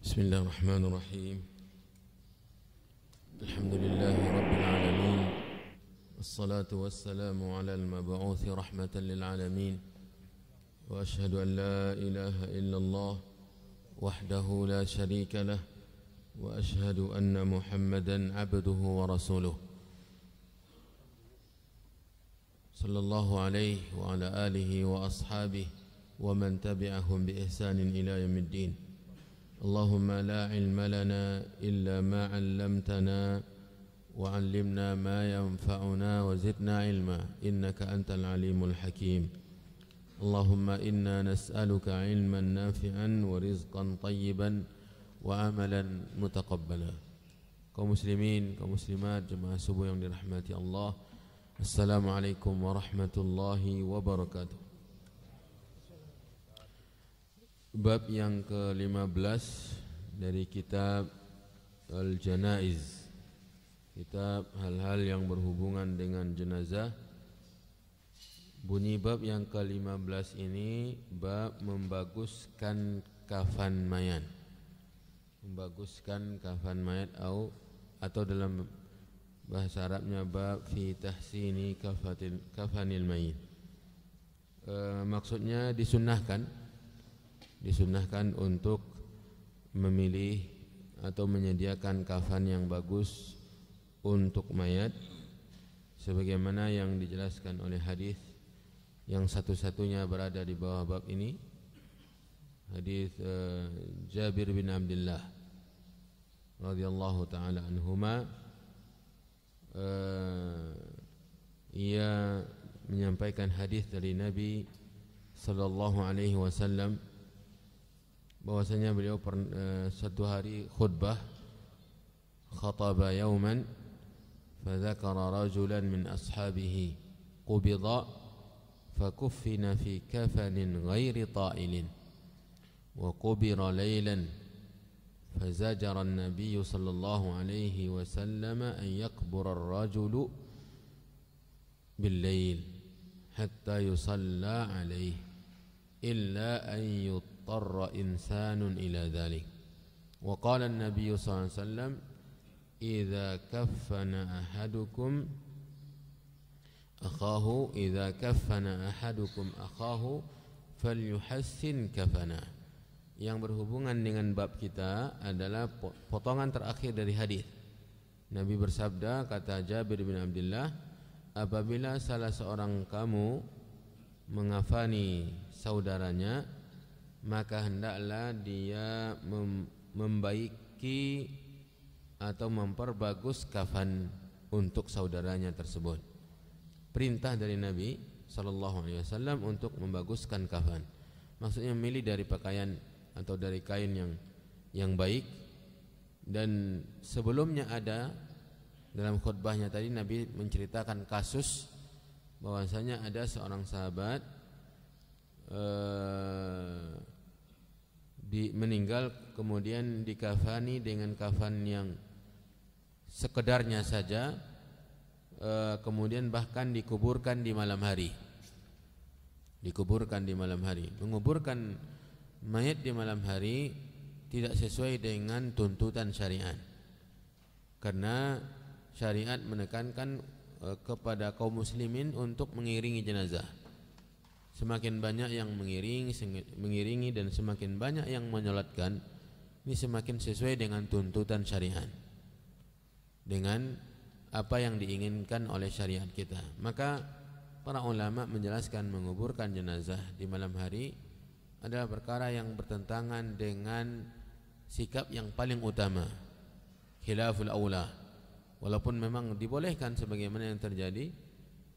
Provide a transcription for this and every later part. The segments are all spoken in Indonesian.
بسم الله الرحمن الرحيم. الحمد لله رب العالمين، والصلاة والسلام على المبعوث رحمة للعالمين، وأشهد أن لا إله إلا الله وحده لا شريك له، وأشهد أن محمدا عبده ورسوله صلى الله عليه وعلى آله وأصحابه ومن تبعهم بإحسان إلى يوم الدين. اللهم لا علم لنا إلا ما علمتنا وعلمنا ما ينفعنا وزدنا علما إنك أنت العليم الحكيم. اللهم إنا نسألك علما نافعا ورزقا طيبا وعملا متقبلا. Kaum muslimin, kaum muslimat, jemaah subuh yang dirahmati Allah, Assalamualaikum warahmatullahi wabarakatuh. Bab yang ke-15 dari kitab Al-Janaiz, kitab hal-hal yang berhubungan dengan jenazah. Bunyi bab yang ke-15 ini bab membaguskan kafan mayat. Membaguskan kafan mayat atau dalam bahasa Arabnya bab fi tahsini kafanil mayit. Maksudnya disunnahkan untuk memilih atau menyediakan kafan yang bagus untuk mayat, sebagaimana yang dijelaskan oleh hadis yang satu-satunya berada di bawah bab ini, hadis Jabir bin Abdullah radhiyallahu taala anhuma. Ia menyampaikan hadis dari Nabi sallallahu alaihi wasallam bahwasanya beliau satu hari khutbah, khataba yawman fadzakara rajulan min ashabihi qubida fakuffina fi kafanin ghairi ta'ilin wa qubira laylan fazajara an-nabiy sallallahu alaihi wasallam an yakbura ar-rajulu bil-layl hatta yusalla alaihi illa an اضطر إنسان إلى ذلك وقال النبي صلى الله عليه وسلم إذا كفن أحدكم أخاه فليحسن كفنا. Yang berhubungan dengan bab kita adalah potongan terakhir dari hadis. Nabi bersabda, kata Jabir bin Abdullah, apabila salah seorang kamu mengafani saudaranya, maka hendaklah dia membaiki atau memperbagus kafan untuk saudaranya tersebut. Perintah dari Nabi sallallahu alaihi wasallam untuk membaguskan kafan. Maksudnya memilih dari pakaian atau dari kain yang baik. Dan sebelumnya ada dalam khutbahnya tadi Nabi menceritakan kasus bahwasanya ada seorang sahabat meninggal kemudian dikafani dengan kafan yang sekedarnya saja, kemudian bahkan dikuburkan di malam hari. Menguburkan mayat di malam hari tidak sesuai dengan tuntutan syariat, karena syariat menekankan kepada kaum muslimin untuk mengiringi jenazah. Semakin banyak yang mengiringi dan semakin banyak yang menyolatkan, ini semakin sesuai dengan tuntutan syariat, dengan apa yang diinginkan oleh syariat kita. Maka para ulama menjelaskan menguburkan jenazah di malam hari adalah perkara yang bertentangan dengan sikap yang paling utama, khilaful aula. Walaupun memang dibolehkan sebagaimana yang terjadi,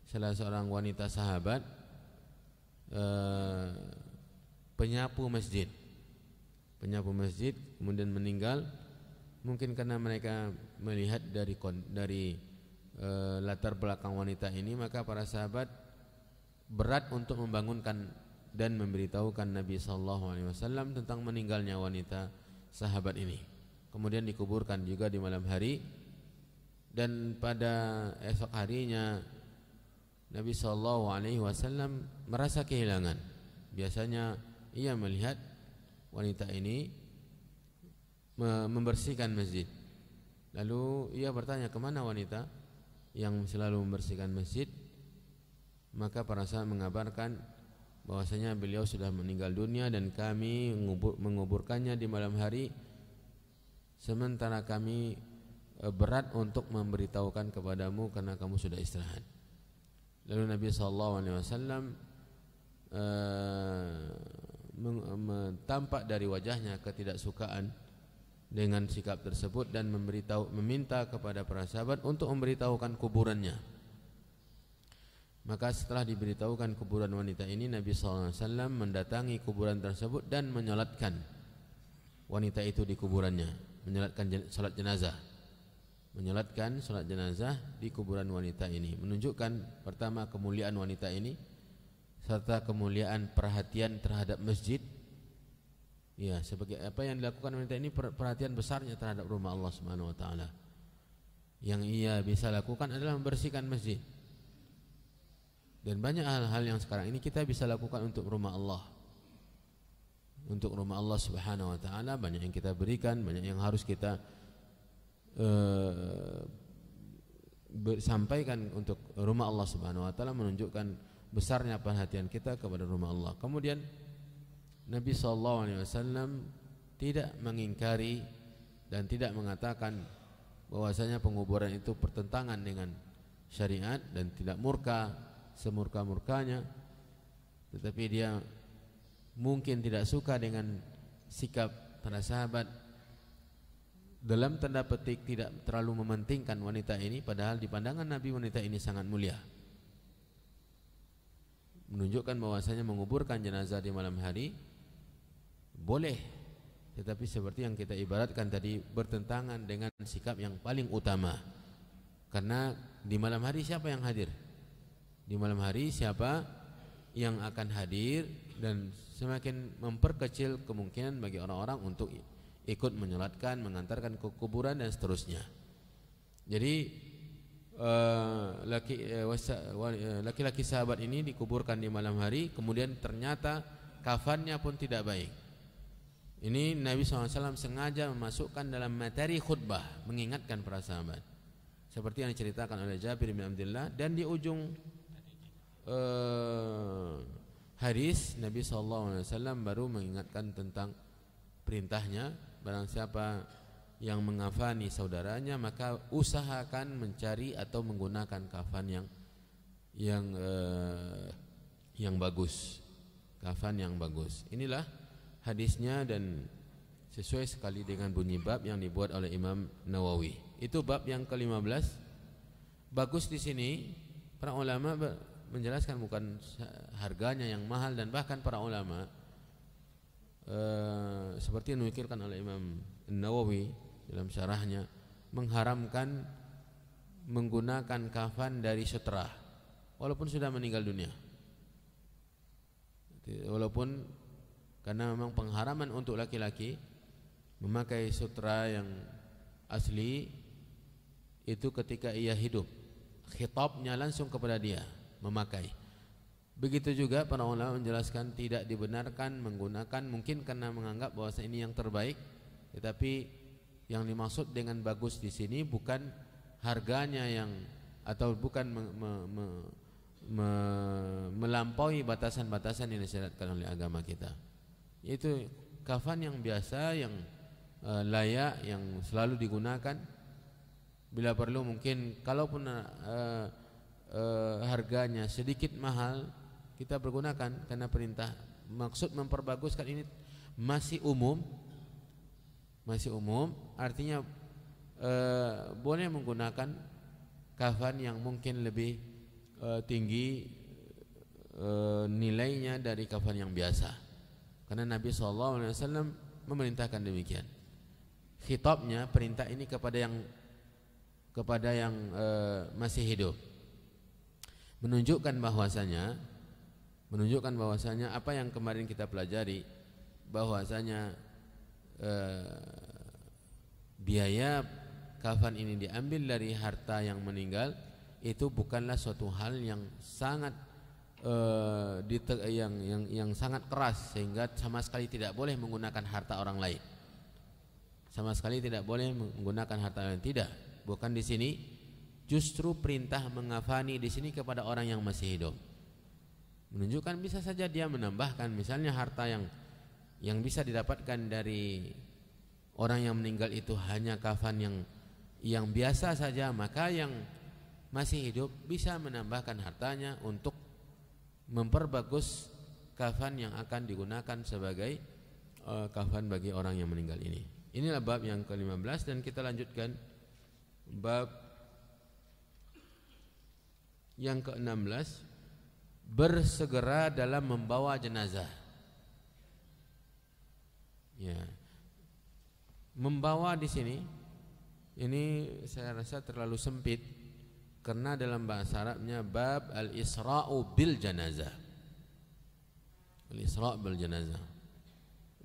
salah seorang wanita sahabat penyapu masjid kemudian meninggal, mungkin karena mereka melihat dari latar belakang wanita ini, maka para sahabat berat untuk membangunkan dan memberitahukan Nabi sallallahu alaihi wasallam tentang meninggalnya wanita sahabat ini. Kemudian dikuburkan juga di malam hari, dan pada esok harinya Nabi sallallahu alaihi wasallam merasa kehilangan. Biasanya ia melihat wanita ini membersihkan masjid. Lalu ia bertanya, kemana wanita yang selalu membersihkan masjid? Maka para sahabat mengabarkan bahwasanya beliau sudah meninggal dunia dan kami menguburkannya di malam hari, sementara kami berat untuk memberitahukan kepadamu karena kamu sudah istirahat. Lalu Nabi SAW tampak dari wajahnya ketidaksukaan dengan sikap tersebut dan meminta kepada para sahabat untuk memberitahukan kuburannya. Maka setelah diberitahukan kuburan wanita ini, Nabi SAW mendatangi kuburan tersebut dan menyolatkan wanita itu di kuburannya, menyolatkan salat jenazah, menyolatkan salat jenazah di kuburan wanita ini, menunjukkan pertama kemuliaan wanita ini serta kemuliaan perhatian terhadap masjid. Ya, sebagai apa yang dilakukan wanita ini, perhatian besarnya terhadap rumah Allah Subhanahu wa taala. Yang ia bisa lakukan adalah membersihkan masjid. Dan banyak hal-hal yang sekarang ini kita bisa lakukan untuk rumah Allah. Untuk rumah Allah Subhanahu wa taala banyak yang kita berikan, banyak yang harus kita sampaikan untuk rumah Allah Subhanahu wa taala, menunjukkan besarnya perhatian kita kepada rumah Allah. Kemudian Nabi SAW tidak mengingkari dan tidak mengatakan bahwasanya penguburan itu bertentangan dengan syariat dan tidak murka semurka-murkanya, tetapi dia mungkin tidak suka dengan sikap para sahabat dalam tanda petik tidak terlalu mementingkan wanita ini, padahal di pandangan Nabi wanita ini sangat mulia, menunjukkan bahwasanya menguburkan jenazah di malam hari boleh, tetapi seperti yang kita ibaratkan tadi, bertentangan dengan sikap yang paling utama. Karena di malam hari siapa yang hadir? Di malam hari siapa yang akan hadir, dan semakin memperkecil kemungkinan bagi orang-orang untuk ikut menyolatkan, mengantarkan ke kuburan dan seterusnya. Jadi laki-laki sahabat ini dikuburkan di malam hari, kemudian ternyata kafannya pun tidak baik. Ini Nabi SAW sengaja memasukkan dalam materi khutbah, mengingatkan para sahabat, seperti yang diceritakan oleh Jabir bin Abdullah. Dan di ujung hadis Nabi SAW baru mengingatkan tentang perintahnya, barang siapa yang mengafani saudaranya maka usahakan mencari atau menggunakan kafan yang bagus, kafan yang bagus. Inilah hadisnya dan sesuai sekali dengan bunyi bab yang dibuat oleh Imam Nawawi. Itu bab yang ke-15. Bagus di sini para ulama menjelaskan bukan harganya yang mahal, dan bahkan para ulama seperti yang dinukilkan oleh Imam Nawawi dalam syarahnya mengharamkan menggunakan kafan dari sutra walaupun sudah meninggal dunia. Walaupun karena memang pengharaman untuk laki-laki memakai sutra yang asli itu ketika ia hidup, khitabnya langsung kepada dia memakai. Begitu juga para ulama menjelaskan tidak dibenarkan menggunakan, mungkin karena menganggap bahwa ini yang terbaik, tetapi yang dimaksud dengan bagus di sini bukan harganya yang, atau bukan melampaui batasan-batasan yang disyaratkan oleh agama kita. Itu kafan yang biasa, yang layak, yang selalu digunakan. Bila perlu mungkin kalaupun harganya sedikit mahal, kita pergunakan karena perintah. Maksud memperbaguskan ini masih umum, artinya boleh menggunakan kafan yang mungkin lebih tinggi nilainya dari kafan yang biasa, karena Nabi SAW memerintahkan demikian. Khitabnya, perintah ini kepada yang masih hidup, menunjukkan bahwasanya apa yang kemarin kita pelajari, bahwasanya biaya kafan ini diambil dari harta yang meninggal, itu bukanlah suatu hal yang sangat yang sangat keras sehingga sama sekali tidak boleh menggunakan harta orang lain. sama sekali tidak boleh menggunakan harta yang tidak. Bukan di sini, justru perintah mengafani di sini kepada orang yang masih hidup. Menunjukkan bisa saja dia menambahkan misalnya harta yang bisa didapatkan dari orang yang meninggal itu hanya kafan yang biasa saja, maka yang masih hidup bisa menambahkan hartanya untuk memperbagus kafan yang akan digunakan sebagai kafan bagi orang yang meninggal ini. Inilah bab yang ke-15 dan kita lanjutkan bab yang ke-16, bersegera dalam membawa jenazah. Ya. Membawa di sini ini saya rasa terlalu sempit karena dalam bahasa Arabnya bab al-isra'u bil janazah. Al-isra' bil janazah.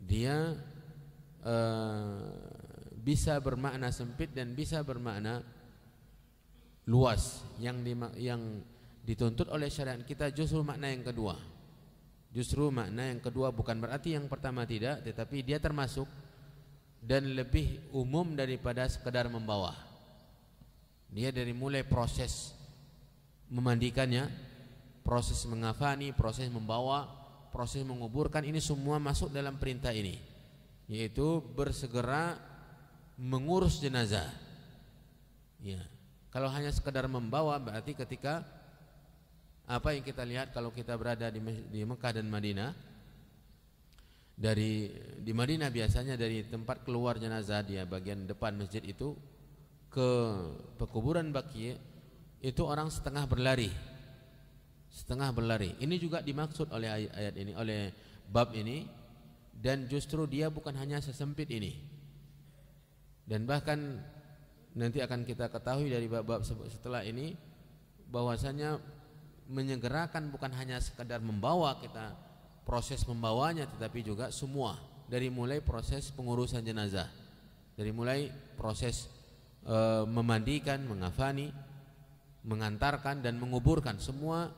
Dia bisa bermakna sempit dan bisa bermakna luas. Yang dituntut oleh syariat kita justru makna yang kedua. Justru makna yang kedua, bukan berarti yang pertama tidak, tetapi dia termasuk dan lebih umum daripada sekedar membawa. Dia dari mulai proses memandikannya, proses mengafani, proses membawa, proses menguburkan, ini semua masuk dalam perintah ini, yaitu bersegera mengurus jenazah. Ya. Kalau hanya sekedar membawa berarti ketika apa yang kita lihat kalau kita berada di Mekah dan Madinah, di Madinah biasanya dari tempat keluar jenazah dia bagian depan masjid itu ke pekuburan Baqi' itu orang setengah berlari. Ini juga dimaksud oleh ayat ini, oleh bab ini, dan justru dia bukan hanya sesempit ini. Dan bahkan nanti akan kita ketahui dari bab-bab setelah ini bahwasanya menyegerakan bukan hanya sekedar membawa kita proses membawanya, tetapi juga semua dari mulai proses pengurusan jenazah, dari mulai proses memandikan, mengafani, mengantarkan dan menguburkan semua,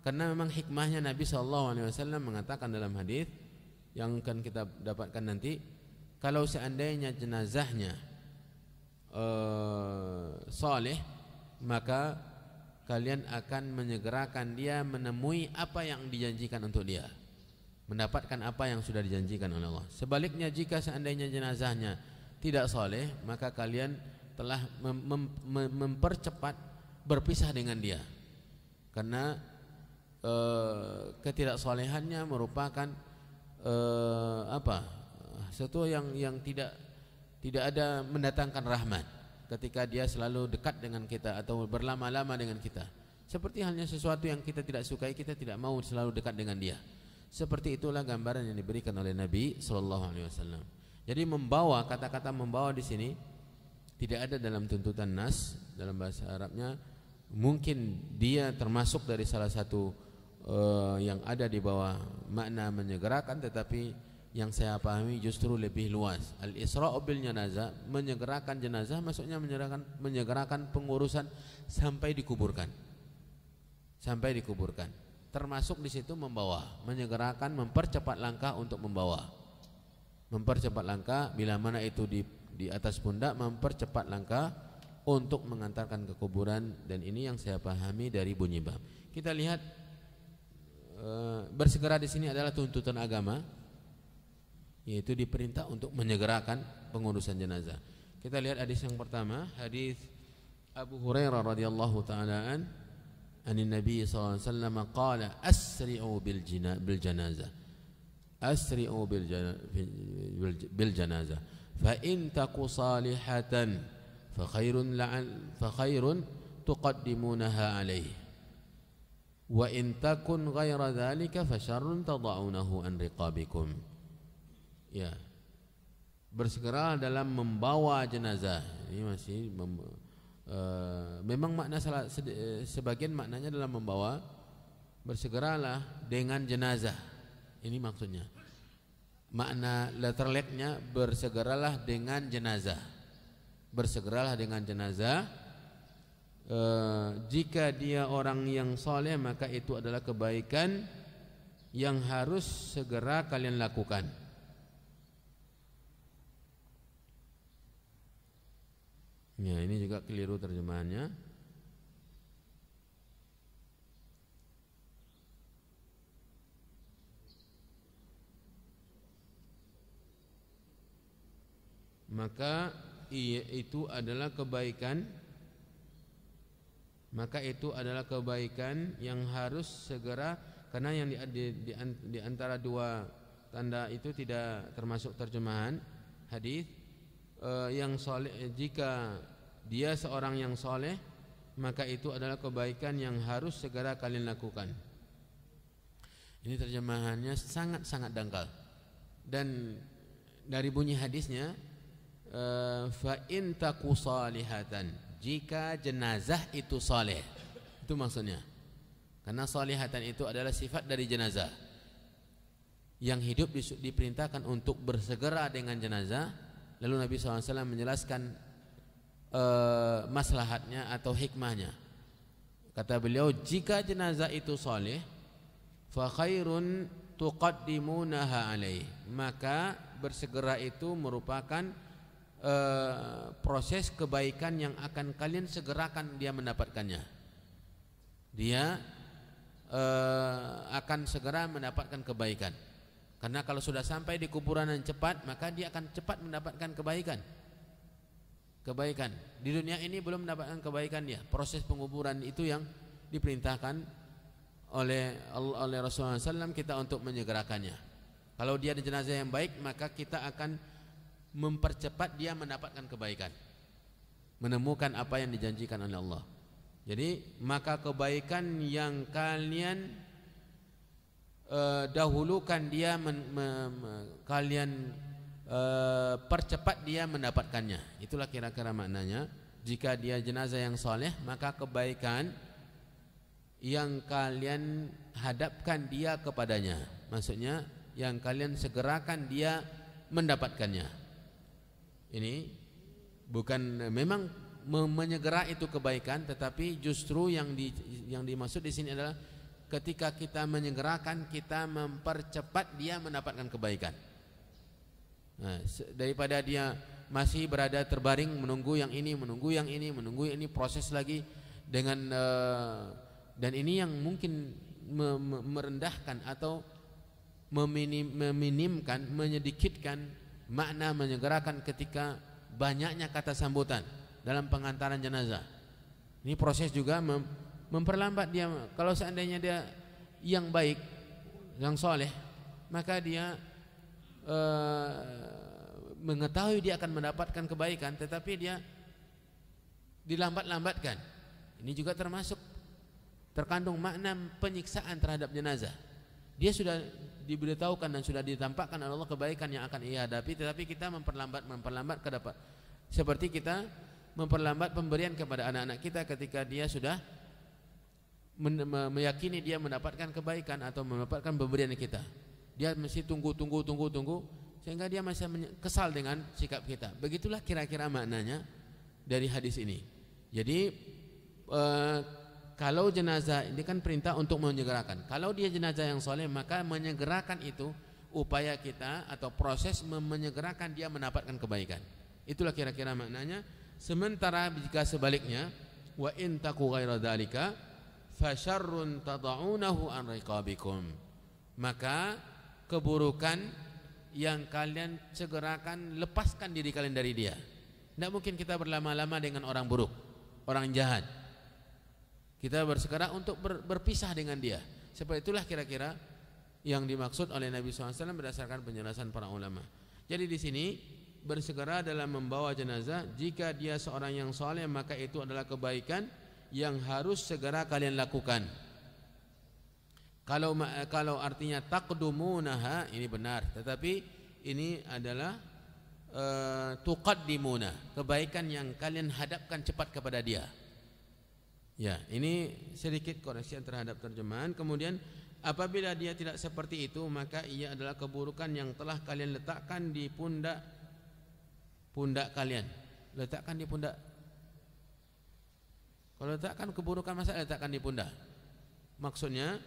karena memang hikmahnya Nabi SAW mengatakan dalam hadis yang akan kita dapatkan nanti, kalau seandainya jenazahnya saleh, maka kalian akan menyegerakan dia menemui apa yang dijanjikan untuk dia, mendapatkan apa yang sudah dijanjikan oleh Allah. Sebaliknya jika seandainya jenazahnya tidak saleh, maka kalian telah mempercepat berpisah dengan dia, karena ketidaksolehannya merupakan sesuatu yang tidak ada mendatangkan rahmat ketika dia selalu dekat dengan kita atau berlama-lama dengan kita. Seperti halnya sesuatu yang kita tidak sukai, kita tidak mau selalu dekat dengan dia. Seperti itulah gambaran yang diberikan oleh Nabi SAW. Jadi membawa, kata-kata membawa di sini tidak ada dalam tuntutan nas dalam bahasa Arabnya. Mungkin dia termasuk dari salah satu yang ada di bawah makna menyegerakan, tetapi yang saya pahami justru lebih luas. Al-isra'u bil janazah, menyegerakan jenazah maksudnya menyegerakan pengurusan sampai dikuburkan. Termasuk di situ membawa, menyegerakan, mempercepat langkah untuk membawa. Mempercepat langkah bila mana itu di atas pundak, mempercepat langkah untuk mengantarkan ke kuburan, dan ini yang saya pahami dari bunyi bab. Kita lihat bersegera di sini adalah tuntutan agama, yaitu diperintah untuk menyegerakan pengurusan jenazah. Kita lihat hadis yang pertama, hadis Abu Hurairah radhiyallahu taala anin Nabi sallallahu alaihi wasallam qala asri'u bil janazah. Asri'u bil janazah. Fa in taku salihatan fa khairun tuqaddimunaha alaihi. Wa in takun ghaira dhalika fa syarrun tad'unahu an riqabikum. Ya, bersegera dalam membawa jenazah. Ini masih memang makna sebagian maknanya dalam membawa. Bersegeralah dengan jenazah. Ini maksudnya. Makna letterleknya bersegeralah dengan jenazah. Bersegeralah dengan jenazah. Jika dia orang yang saleh, maka itu adalah kebaikan yang harus segera kalian lakukan. Ya, ini juga keliru terjemahannya. Maka itu adalah kebaikan. Maka itu adalah kebaikan yang harus segera, karena yang di antara dua tanda itu tidak termasuk terjemahan hadis. Yang soleh, jika dia seorang yang soleh, maka itu adalah kebaikan yang harus segera kalian lakukan. Ini terjemahannya sangat-sangat dangkal. Dan dari bunyi hadisnya, fa in taku salihatan, jika jenazah itu soleh, itu maksudnya. Karena salihatan itu adalah sifat dari jenazah. Yang hidup diperintahkan untuk bersegera dengan jenazah. Lalu Nabi SAW menjelaskan maslahatnya atau hikmahnya. Kata beliau, jika jenazah itu soleh, fa khairun tuqaddimunaha alaih, maka bersegera itu merupakan proses kebaikan yang akan kalian segerakan dia mendapatkannya. Dia akan segera mendapatkan kebaikan. Karena kalau sudah sampai di kuburan yang cepat, maka dia akan cepat mendapatkan kebaikan. Kebaikan di dunia ini belum mendapatkan kebaikan dia. Proses penguburan itu yang diperintahkan oleh Rasulullah SAW kita untuk menyegerakannya. Kalau dia ada jenazah yang baik, maka kita akan mempercepat dia mendapatkan kebaikan, menemukan apa yang dijanjikan oleh Allah. Jadi maka kebaikan yang kalian dahulukan dia kalian percepat dia mendapatkannya. Itulah kira-kira maknanya. Jika dia jenazah yang soleh, maka kebaikan yang kalian hadapkan dia kepadanya, maksudnya yang kalian segerakan dia mendapatkannya. Ini bukan memang menyegera itu kebaikan, tetapi justru yang dimaksud di sini adalah ketika kita menyegerakan, kita mempercepat dia mendapatkan kebaikan. Nah, daripada dia masih berada terbaring menunggu yang ini, proses lagi dengan dan ini yang mungkin merendahkan atau meminimkan, menyedikitkan makna menyegerakan ketika banyaknya kata sambutan dalam pengantaran jenazah. Ini proses juga memperlambat dia. Kalau seandainya dia yang baik, yang soleh, maka dia mengetahui dia akan mendapatkan kebaikan, tetapi dia dilambat-lambatkan. Ini juga terkandung makna penyiksaan terhadap jenazah. Dia sudah diberitahukan dan sudah ditampakkan oleh Allah kebaikan yang akan ia hadapi, tetapi kita memperlambat ke depan. Seperti kita memperlambat pemberian kepada anak-anak kita ketika dia sudah meyakini dia mendapatkan kebaikan atau mendapatkan pemberian kita. Dia mesti tunggu sehingga dia masih kesal dengan sikap kita. Begitulah kira-kira maknanya dari hadis ini. Jadi kalau jenazah ini kan perintah untuk menyegerakan. Kalau dia jenazah yang soleh, maka menyegerakan itu upaya kita atau proses menyegerakan dia mendapatkan kebaikan. Itulah kira-kira maknanya. Sementara jika sebaliknya, wa in taku ghaira dzalika fasyarrun tad'unahu an riqabikum, maka keburukan yang kalian segerakan, lepaskan diri kalian dari dia. Tidak mungkin kita berlama-lama dengan orang buruk, orang jahat. Kita bersegera untuk berpisah dengan dia. Seperti itulah kira-kira yang dimaksud oleh Nabi SAW berdasarkan penjelasan para ulama. Jadi di sini bersegera dalam membawa jenazah, jika dia seorang yang soleh, maka itu adalah kebaikan yang harus segera kalian lakukan. Kalau artinya taqdumunaha, ini benar, tetapi ini adalah tuqaddimuna, kebaikan yang kalian hadapkan cepat kepada dia. Ya, ini sedikit koreksi terhadap terjemahan. Kemudian apabila dia tidak seperti itu, maka ia adalah keburukan yang telah kalian letakkan di pundak kalian. Letakkan di pundak. Kalau letakkan keburukan, masa letakkan di pundak? Maksudnya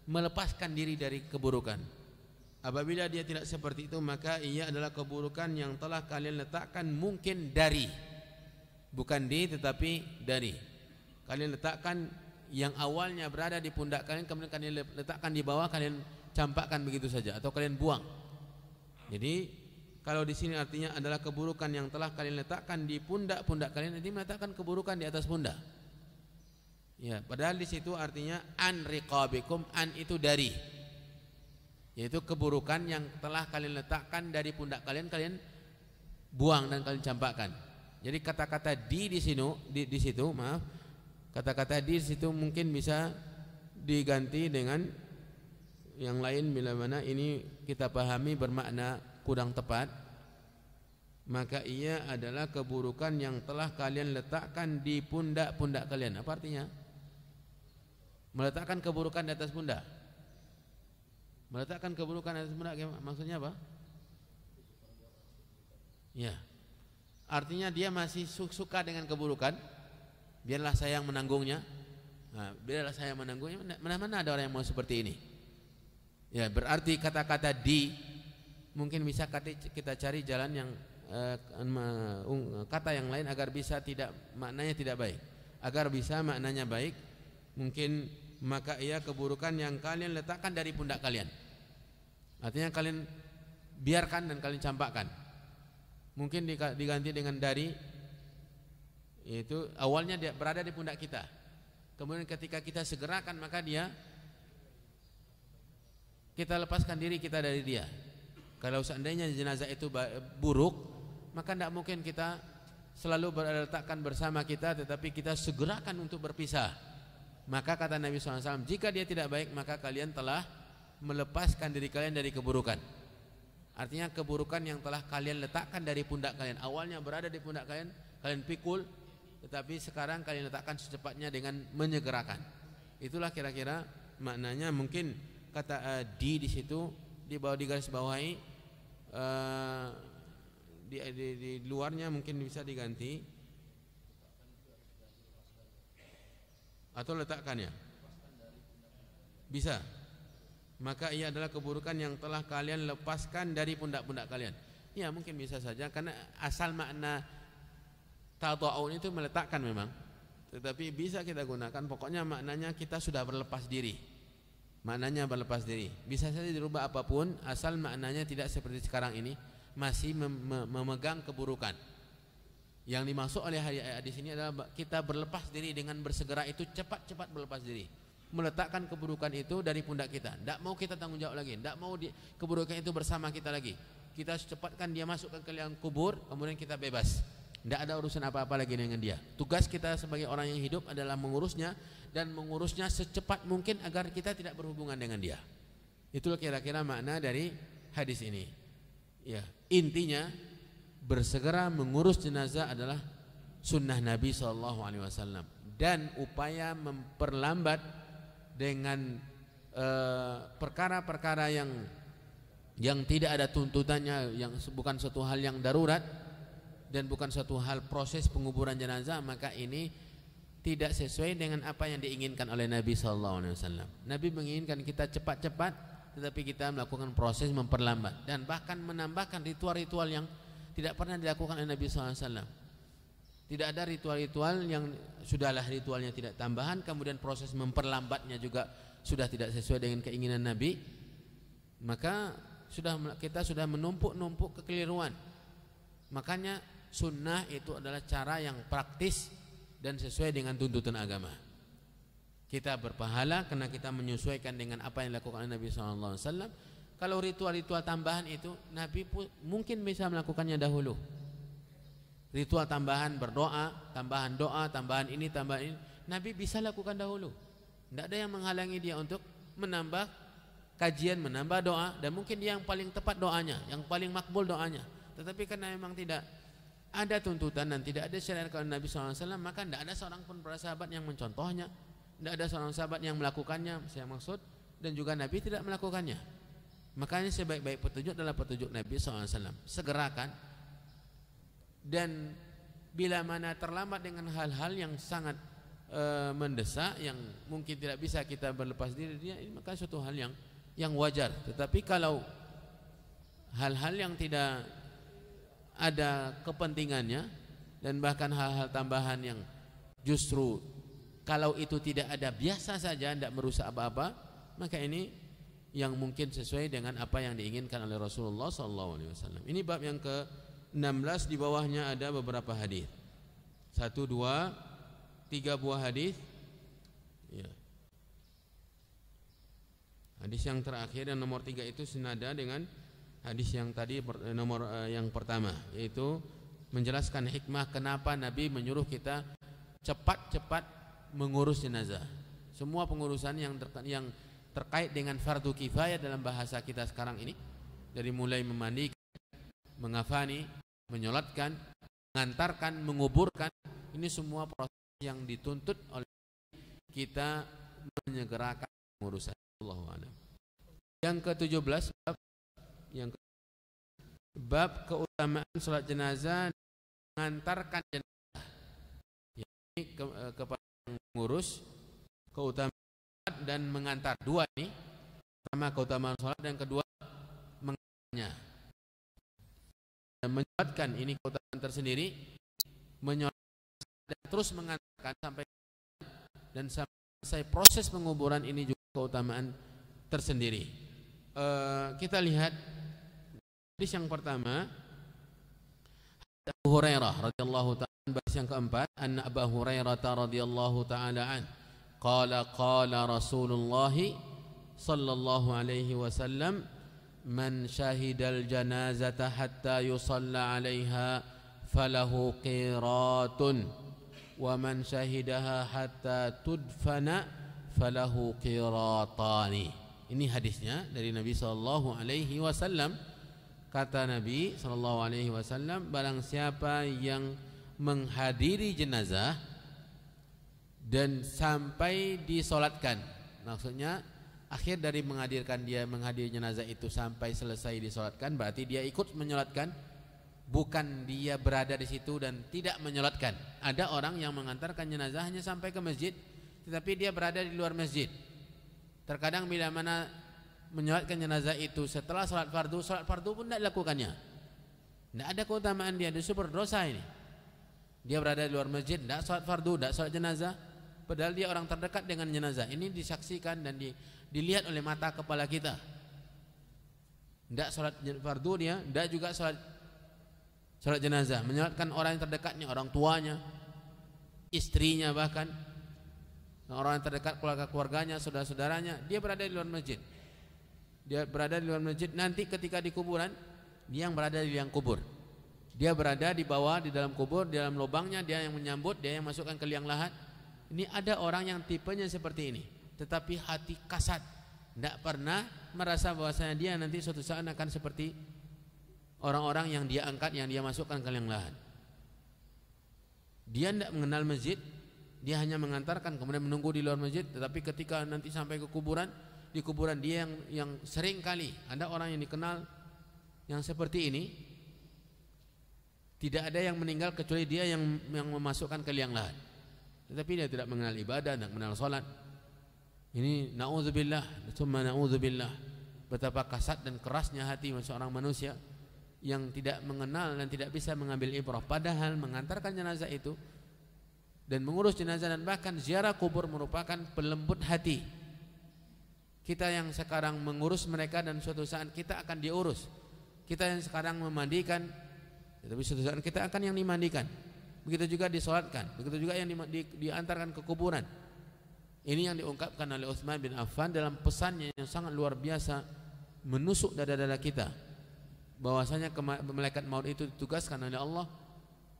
melepaskan diri dari keburukan. Apabila dia tidak seperti itu, maka ia adalah keburukan yang telah kalian letakkan mungkin dari bukan di tetapi dari. Kalian letakkan yang awalnya berada di pundak kalian, kemudian kalian letakkan di bawah, kalian campakkan begitu saja atau kalian buang. Jadi kalau di sini artinya adalah keburukan yang telah kalian letakkan di pundak-pundak kalian, jadi meletakkan keburukan di atas pundak. Ya, padahal di situ artinya an riqabikum, an itu dari, yaitu keburukan yang telah kalian letakkan dari pundak kalian, kalian buang dan kalian campakkan. Jadi kata-kata di situ, maaf, kata-kata di situ mungkin bisa diganti dengan yang lain bila mana ini kita pahami bermakna kurang tepat, maka ia adalah keburukan yang telah kalian letakkan di pundak-pundak kalian. Apa artinya? Meletakkan keburukan di atas pundak. Meletakkan keburukan di atas pundak maksudnya apa? Ya, artinya dia masih suka dengan keburukan, biarlah saya yang menanggungnya. Nah, biarlah saya menanggungnya. Mana ada orang yang mau seperti ini? Ya, berarti kata-kata di mungkin bisa kita cari jalan yang kata yang lain agar bisa tidak maknanya tidak baik. Agar bisa maknanya baik, mungkin maka ia keburukan yang kalian letakkan dari pundak kalian. Artinya kalian biarkan dan kalian campakkan. Mungkin diganti dengan dari, itu awalnya dia berada di pundak kita, kemudian ketika kita segerakan maka kita lepaskan diri kita dari dia. Kalau seandainya jenazah itu buruk, maka tidak mungkin kita selalu letakkan bersama kita, tetapi kita segerakan untuk berpisah. Maka kata Nabi SAW, jika dia tidak baik maka kalian telah melepaskan diri kalian dari keburukan. Artinya keburukan yang telah kalian letakkan dari pundak kalian, awalnya berada di pundak kalian, kalian pikul, tetapi sekarang kalian letakkan secepatnya dengan menyegerakan. Itulah kira-kira maknanya. Mungkin kata di situ di bawah, di garis bawahi, di luarnya mungkin bisa diganti atau letakkannya bisa. Maka ia adalah keburukan yang telah kalian lepaskan dari pundak-pundak kalian. Ya, mungkin bisa saja karena asal makna tada'un itu meletakkan memang, tetapi bisa kita gunakan, pokoknya maknanya kita sudah berlepas diri. Maknanya berlepas diri. Bisa saja dirubah apapun, asal maknanya tidak seperti sekarang ini masih memegang keburukan. Yang dimaksud oleh ayat di sini adalah kita berlepas diri dengan bersegera itu, cepat-cepat berlepas diri, meletakkan keburukan itu dari pundak kita. Tidak mau kita tanggung jawab lagi, tidak mau keburukan itu bersama kita lagi. Kita cepatkan dia masukkan ke liang kubur, kemudian kita bebas. Tidak ada urusan apa-apa lagi dengan dia. Tugas kita sebagai orang yang hidup adalah mengurusnya, dan mengurusnya secepat mungkin agar kita tidak berhubungan dengan dia. Itulah kira-kira makna dari hadis ini. Ya, intinya bersegera mengurus jenazah adalah sunnah Nabi SAW, dan upaya memperlambat dengan perkara-perkara yang tidak ada tuntutannya, yang bukan suatu hal yang darurat dan bukan suatu hal proses penguburan jenazah, maka ini tidak sesuai dengan apa yang diinginkan oleh Nabi SAW. Nabi menginginkan kita cepat-cepat, tetapi kita melakukan proses memperlambat dan bahkan menambahkan ritual-ritual yang tidak pernah dilakukan oleh Nabi SAW. Tidak ada ritual-ritual yang sudahlah ritualnya tidak tambahan, kemudian proses memperlambatnya juga sudah tidak sesuai dengan keinginan Nabi, maka kita sudah menumpuk kekeliruan. Makanya sunnah itu adalah cara yang praktis dan sesuai dengan tuntutan agama. Kita berpahala karena kita menyesuaikan dengan apa yang dilakukan oleh Nabi SAW. Kalau ritual-ritual tambahan itu Nabi mungkin bisa melakukannya dahulu. Ritual tambahan berdoa, tambahan doa, tambahan ini, tambahan ini, Nabi bisa lakukan dahulu. Tidak ada yang menghalangi dia untuk menambah kajian, menambah doa, dan mungkin dia yang paling tepat doanya, yang paling makbul doanya. Tetapi karena memang tidak ada tuntutan dan tidak ada syariat dari Nabi SAW, maka tidak ada seorang pun para sahabat yang mencontohnya, tidak ada seorang sahabat yang melakukannya, saya maksud, dan juga Nabi tidak melakukannya. Makanya sebaik-baik petunjuk adalah petunjuk Nabi SAW. Segerakan, dan bila mana terlambat dengan hal-hal yang sangat mendesak, yang mungkin tidak bisa kita berlepas diri dia, maka suatu hal yang wajar. Tetapi kalau hal-hal yang tidak ada kepentingannya, dan bahkan hal-hal tambahan yang justru kalau itu tidak ada biasa saja, tidak merusak apa-apa, maka ini yang mungkin sesuai dengan apa yang diinginkan oleh Rasulullah SAW. Ini bab yang ke-16, di bawahnya ada beberapa hadis. 1, 2, 3 buah hadis. Ya. Hadis yang terakhir yang nomor 3 itu senada dengan hadis yang tadi nomor yang pertama, yaitu menjelaskan hikmah kenapa Nabi menyuruh kita cepat-cepat mengurus jenazah. Semua pengurusan yang terkait dengan fardu kifayah dalam bahasa kita sekarang ini, dari mulai memandikan, mengafani, menyolatkan, mengantarkan, menguburkan, ini semua proses yang dituntut oleh kita menyegerakan pengurusan. Allahu a'lam. Yang ke-17 bab keutamaan salat jenazah, mengantarkan jenazah. Ini kepada mengurus, keutamaan dan mengantar, dua ini. Pertama keutamaan salat, dan kedua mengantarnya. Menyolatkan ini keutamaan tersendiri, menyolatkan dan terus mengantarkan sampai dan selesai proses penguburan, ini juga keutamaan tersendiri. Kita lihat hadis yang pertama, Abu Hurairah radhiyallahu ta'ala, hadis yang keempat, anna Abu Hurairah radhiyallahu ta'ala an qala Rasulullah sallallahu alaihi wasallam, man syahidal janazata hatta yusalla 'alaiha falahu qiratun wa man syahidaha hatta tudfana falahu qiratani. Ini hadisnya dari Nabi sallallahu alaihi wasallam. Kata Nabi sallallahu alaihi wasallam, barang siapa yang menghadiri jenazah dan sampai disolatkan, maksudnya akhir dari menghadiri jenazah itu sampai selesai disolatkan, berarti dia ikut menyolatkan, bukan dia berada di situ dan tidak menyolatkan. Ada orang yang mengantarkan jenazah hanya sampai ke masjid, tetapi dia berada di luar masjid. Terkadang bila mana menyolatkan jenazah itu setelah salat fardu pun tidak dilakukannya, tidak ada keutamaan, dia super dosa ini. Dia berada di luar masjid, tidak salat fardu, tidak salat jenazah, padahal dia orang terdekat dengan jenazah. Ini disaksikan dan dilihat oleh mata kepala kita. Tidak salat fardu dia, tidak juga salat jenazah, menyolatkan orang yang terdekatnya, orang tuanya, istrinya, bahkan orang yang terdekat, keluarganya, saudara-saudaranya. Dia berada di luar masjid. Dia berada di luar masjid. Nanti ketika di kuburan, dia yang berada di liang kubur. Dia berada di bawah, di dalam kubur, di dalam lubangnya, dia yang menyambut, dia yang masukkan ke liang lahat. Ini ada orang yang tipenya seperti ini, tetapi hati kasat, tidak pernah merasa bahwasanya dia nanti suatu saat akan seperti orang-orang yang dia angkat, yang dia masukkan ke liang lahat. Dia tidak mengenal masjid, dia hanya mengantarkan, kemudian menunggu di luar masjid. Tetapi ketika nanti sampai ke kuburan, di kuburan dia yang sering kali ada orang yang dikenal yang seperti ini. Tidak ada yang meninggal kecuali dia yang memasukkan ke liang lahat. Tetapi dia tidak mengenal ibadah, tidak mengenal salat. Ini na'udzubillah, summa na'udzubillah. Betapa kasat dan kerasnya hati seorang manusia yang tidak mengenal dan tidak bisa mengambil ibrah. Padahal mengantarkan jenazah itu dan mengurus jenazah dan bahkan ziarah kubur merupakan pelembut hati. Kita yang sekarang mengurus mereka dan suatu saat kita akan diurus. Kita yang sekarang memandikan, tetapi suatu saat kita akan yang dimandikan. Begitu juga disolatkan, begitu juga yang diantarkan ke kuburan. Ini yang diungkapkan oleh Utsman bin Affan dalam pesannya yang sangat luar biasa, menusuk dada-dada kita, bahwasanya malaikat maut itu ditugaskan oleh Allah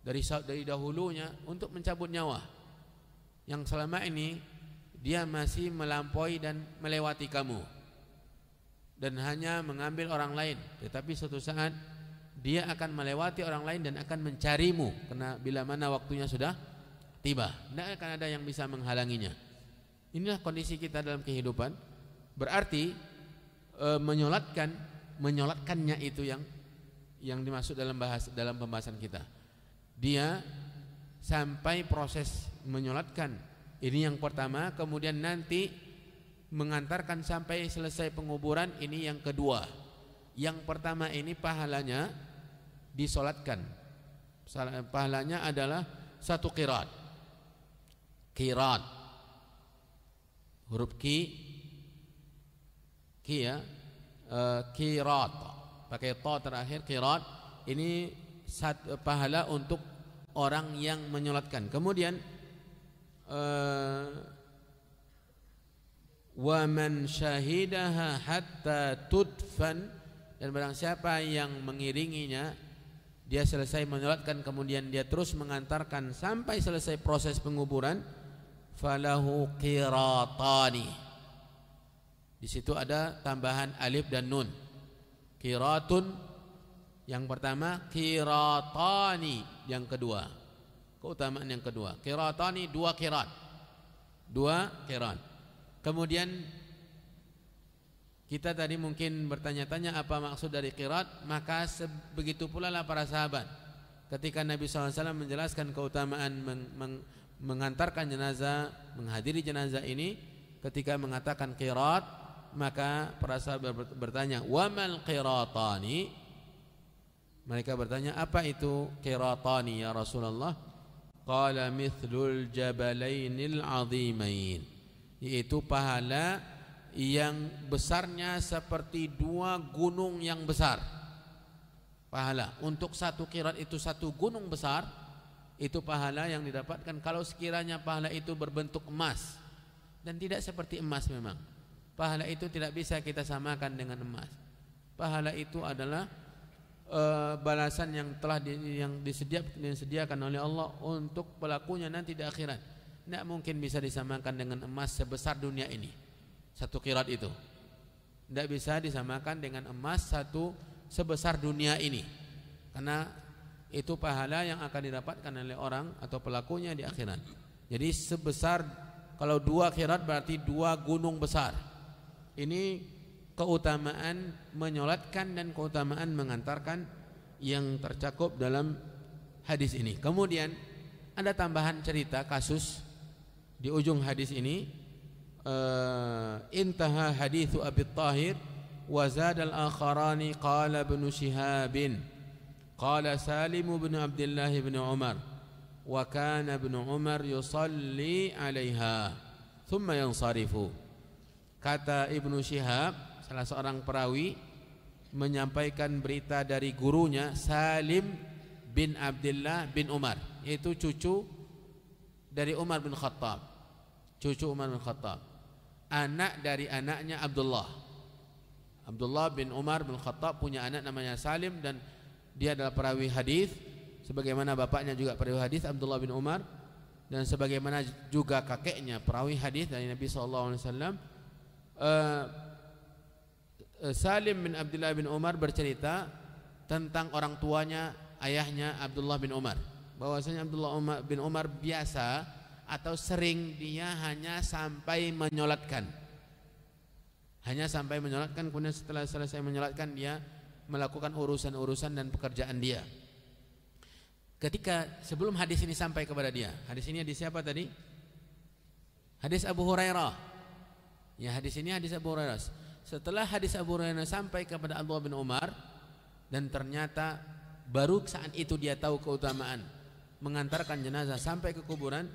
dari dahulunya untuk mencabut nyawa yang selama ini dia masih melampaui dan melewati kamu dan hanya mengambil orang lain. Tetapi suatu saat dia akan melewati orang lain dan akan mencarimu, karena bila mana waktunya sudah tiba, tidak akan ada yang bisa menghalanginya. Inilah kondisi kita dalam kehidupan. Berarti menyolatkannya itu yang dimaksud dalam pembahasan kita. Dia sampai proses menyolatkan, ini yang pertama. Kemudian nanti mengantarkan sampai selesai penguburan, ini yang kedua. Yang pertama ini pahalanya disolatkan, Pahalanya adalah 1 qirat. Qirat. Huruf ki ya. Qirat. Pakai ta terakhir, qirat. Ini pahala untuk orang yang menyolatkan. Kemudian wa man syahidaha hatta tudfan, dan barang siapa yang mengiringinya, dia selesai menyolatkan kemudian dia terus mengantarkan sampai selesai proses penguburan, falahu qiratani. Di situ ada tambahan alif dan nun. Qiratun yang pertama, qiratani yang kedua. Keutamaan yang kedua, qiratani 2 qirat. 2 qirat. Kemudian kita tadi mungkin bertanya-tanya apa maksud dari qirat, maka begitu pula lah para sahabat. Ketika Nabi SAW menjelaskan keutamaan mengantarkan jenazah, menghadiri jenazah ini, ketika mengatakan qirat, maka para sahabat bertanya, wa mal qiratani? Mereka bertanya, apa itu qiratani ya Rasulullah? Qala mithlul jabalainil azimain, yaitu pahala yang besarnya seperti 2 gunung yang besar. Pahala untuk 1 qirat itu 1 gunung besar, itu pahala yang didapatkan kalau sekiranya pahala itu berbentuk emas. Dan tidak seperti emas memang. Pahala itu tidak bisa kita samakan dengan emas. Pahala itu adalah balasan yang telah disediakan oleh Allah untuk pelakunya nanti di akhirat. Tidak mungkin bisa disamakan dengan emas sebesar dunia ini. 1 qirat itu tidak bisa disamakan dengan emas sebesar dunia ini, karena itu pahala yang akan didapatkan oleh orang atau pelakunya di akhirat. Jadi sebesar, kalau 2 qirat berarti 2 gunung besar. Ini keutamaan menyolatkan dan keutamaan mengantarkan yang tercakup dalam hadis ini. Kemudian ada tambahan cerita kasus di ujung hadis ini. Intaha hadithu Abi Tahir wa zada al-akharani qala ibn Shihab qala Salim bin Abdullah bin Umar wa kana ibn Umar yusalli 'alaiha thumma yansarifu. Kata Ibnu Shihab, salah seorang perawi, menyampaikan berita dari gurunya Salim bin Abdullah bin Umar, yaitu cucu dari Umar bin Khattab. Cucu Umar bin Khattab, anak dari anaknya Abdullah. Abdullah bin Umar bin Khattab punya anak namanya Salim, dan dia adalah perawi hadis, sebagaimana bapaknya juga perawi hadis Abdullah bin Umar, dan sebagaimana juga kakeknya perawi hadis dari Nabi SAW. Salim bin Abdullah bin Umar bercerita tentang orang tuanya, ayahnya Abdullah bin Umar, bahwasanya Abdullah bin Umar biasa atau sering dia hanya sampai menyolatkan. Hanya sampai menyolatkan, kemudian setelah selesai menyolatkan dia melakukan urusan-urusan dan pekerjaan dia. Ketika sebelum hadis ini sampai kepada dia, hadis ini hadis siapa tadi? Hadis Abu Hurairah. Ya, hadis ini hadis Abu Hurairah. Setelah hadis Abu Hurairah sampai kepada Abdullah bin Umar, dan ternyata baru saat itu dia tahu keutamaan mengantarkan jenazah sampai ke kuburan,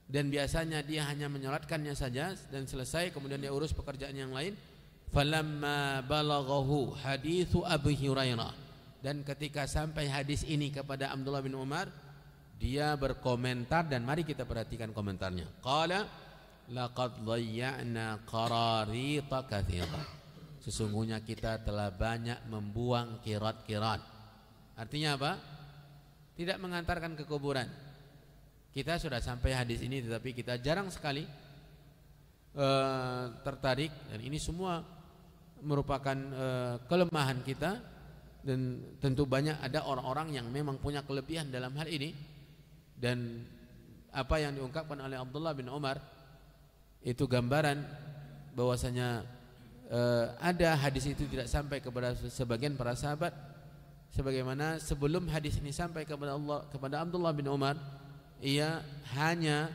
dan biasanya dia hanya menyolatkannya saja dan selesai, kemudian dia urus pekerjaan yang lain. Falamma balaghahu hadithu Abu Hurairah, dan ketika sampai hadis ini kepada Abdullah bin Umar, dia berkomentar, dan mari kita perhatikan komentarnya. Qala laqad dhayya'na qararita katsira, sesungguhnya kita telah banyak membuang qirat-qirat. Artinya apa? Tidak mengantarkan ke kuburan. Kita sudah sampai hadis ini, tetapi kita jarang sekali tertarik, dan ini semua merupakan kelemahan kita, dan tentu banyak ada orang-orang yang memang punya kelebihan dalam hal ini. Dan apa yang diungkapkan oleh Abdullah bin Umar itu gambaran bahwasanya ada hadis itu tidak sampai kepada sebagian para sahabat, sebagaimana sebelum hadis ini sampai kepada Abdullah bin Umar, ia hanya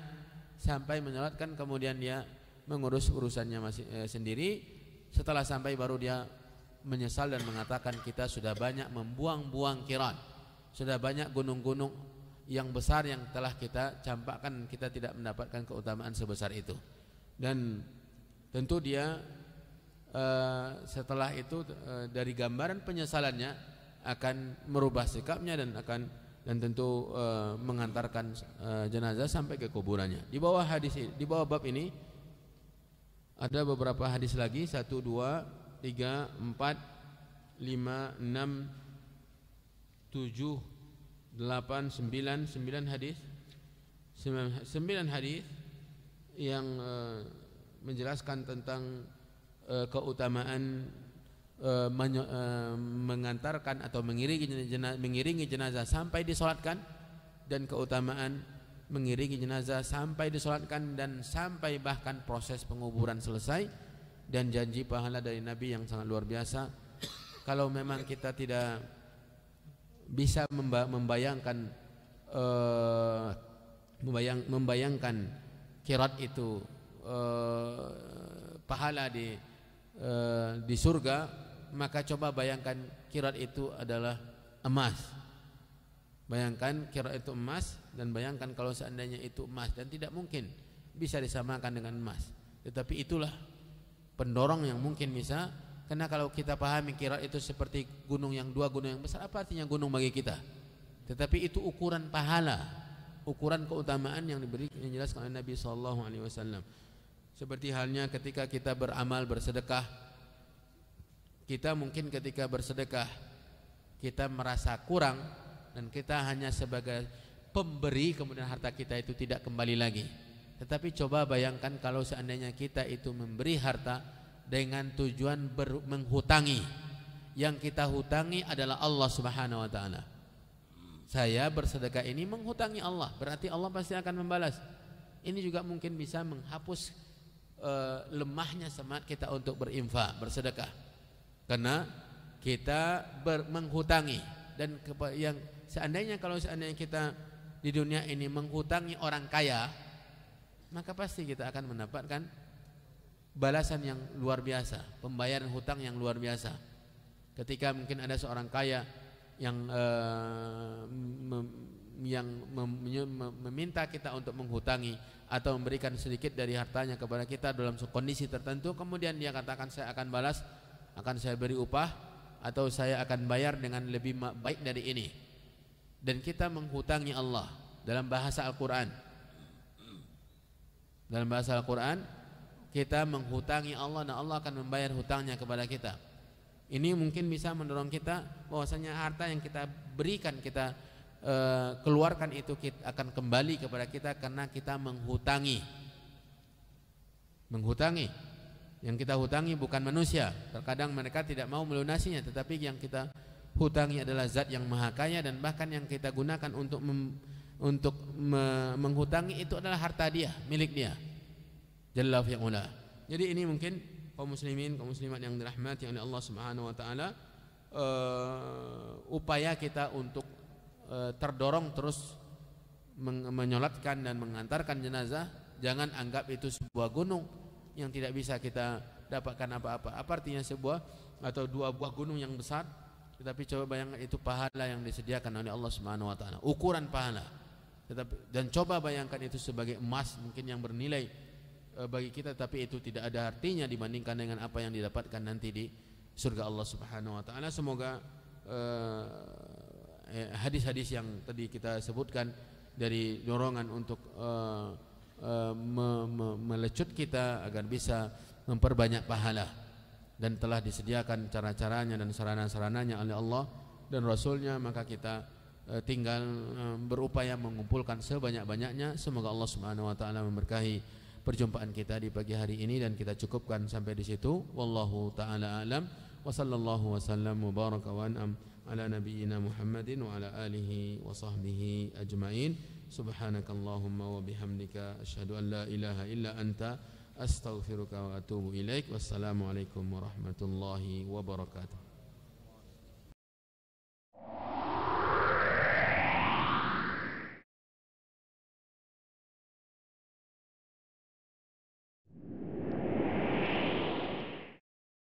sampai menyolatkan, kemudian dia mengurus urusannya sendiri. Setelah sampai baru dia menyesal dan mengatakan kita sudah banyak membuang-buang qirat. Sudah banyak gunung-gunung yang besar yang telah kita campakkan, kita tidak mendapatkan keutamaan sebesar itu. Dan tentu dia setelah itu dari gambaran penyesalannya akan merubah sikapnya dan tentu mengantarkan jenazah sampai ke kuburannya. Di bawah hadis ini, di bawah bab ini ada beberapa hadis lagi, 1, 2, 3, 4, 5, 6, 7, 8, 9 hadis. 9 hadis yang menjelaskan tentang keutamaan mengantarkan atau mengiringi jenazah sampai disolatkan, dan keutamaan mengiringi jenazah sampai disolatkan dan sampai bahkan proses penguburan selesai, dan janji pahala dari Nabi yang sangat luar biasa. Kalau memang kita tidak bisa membayangkan kirat itu pahala di surga, maka coba bayangkan kirat itu adalah emas. Bayangkan kirat itu emas, dan bayangkan kalau seandainya itu emas, dan tidak mungkin bisa disamakan dengan emas. Tetapi itulah pendorong yang mungkin bisa, karena kalau kita pahami kirat itu seperti gunung yang besar, apa artinya gunung bagi kita? Tetapi itu ukuran pahala, ukuran keutamaan yang dijelaskan oleh Nabi SAW. Seperti halnya ketika kita beramal bersedekah, kita mungkin ketika bersedekah kita merasa kurang dan kita hanya sebagai pemberi, kemudian harta kita itu tidak kembali lagi. Tetapi coba bayangkan kalau seandainya kita itu memberi harta dengan tujuan menghutangi. Yang kita hutangi adalah Allah Subhanahu wa taala. Saya bersedekah ini menghutangi Allah, berarti Allah pasti akan membalas. Ini juga mungkin bisa menghapus lemahnya semangat kita untuk berinfak, bersedekah. Karena kita menghutangi, dan yang seandainya kita di dunia ini menghutangi orang kaya, maka pasti kita akan mendapatkan balasan yang luar biasa, pembayaran hutang yang luar biasa. Ketika mungkin ada seorang kaya yang meminta kita untuk menghutangi atau memberikan sedikit dari hartanya kepada kita dalam kondisi tertentu, kemudian dia katakan saya akan balas, akan saya beri upah, atau saya akan bayar dengan lebih baik dari ini. Dan kita menghutangi Allah dalam bahasa Al-Quran. Dalam bahasa Al-Quran kita menghutangi Allah, dan Allah akan membayar hutangnya kepada kita. Ini mungkin bisa mendorong kita bahwasanya harta yang kita berikan, kita keluarkan itu akan kembali kepada kita karena kita menghutangi. Yang kita hutangi bukan manusia. Terkadang mereka tidak mau melunasinya, tetapi yang kita hutangi adalah Zat yang Maha Kaya, dan bahkan yang kita gunakan untuk menghutangi itu adalah harta dia, milik dia. Jalla fi'ula. Jadi ini mungkin kaum muslimin, kaum muslimat yang dirahmati oleh Allah Subhanahu wa taala, upaya kita untuk terdorong terus menyolatkan dan mengantarkan jenazah. Jangan anggap itu sebuah gunung yang tidak bisa kita dapatkan apa-apa. Apa artinya sebuah atau dua buah gunung yang besar, tetapi coba bayangkan itu pahala yang disediakan oleh Allah Subhanahu wa taala, ukuran pahala. Dan coba bayangkan itu sebagai emas mungkin yang bernilai bagi kita, tapi itu tidak ada artinya dibandingkan dengan apa yang didapatkan nanti di surga Allah Subhanahu wa taala. Semoga hadis-hadis yang tadi kita sebutkan dari dorongan untuk melecut kita agar bisa memperbanyak pahala, dan telah disediakan cara-caranya dan sarana-sarananya oleh Allah dan Rasulnya, maka kita tinggal berupaya mengumpulkan sebanyak-banyaknya. Semoga Allah Subhanahu wa taala memberkahi perjumpaan kita di pagi hari ini, dan kita cukupkan sampai di situ. Wallahu taala alam, wa sallallahu wasallam wa baraka wa an'am ala nabiyyina Muhammadin wa ala alihi wa sahbihi ajma'in. Subhanakallahumma wa bihamdika asyhadu an la ilaha illa anta astaghfiruka wa atubu ilaik. Wassalamu alaikum warahmatullahi wabarakatuh.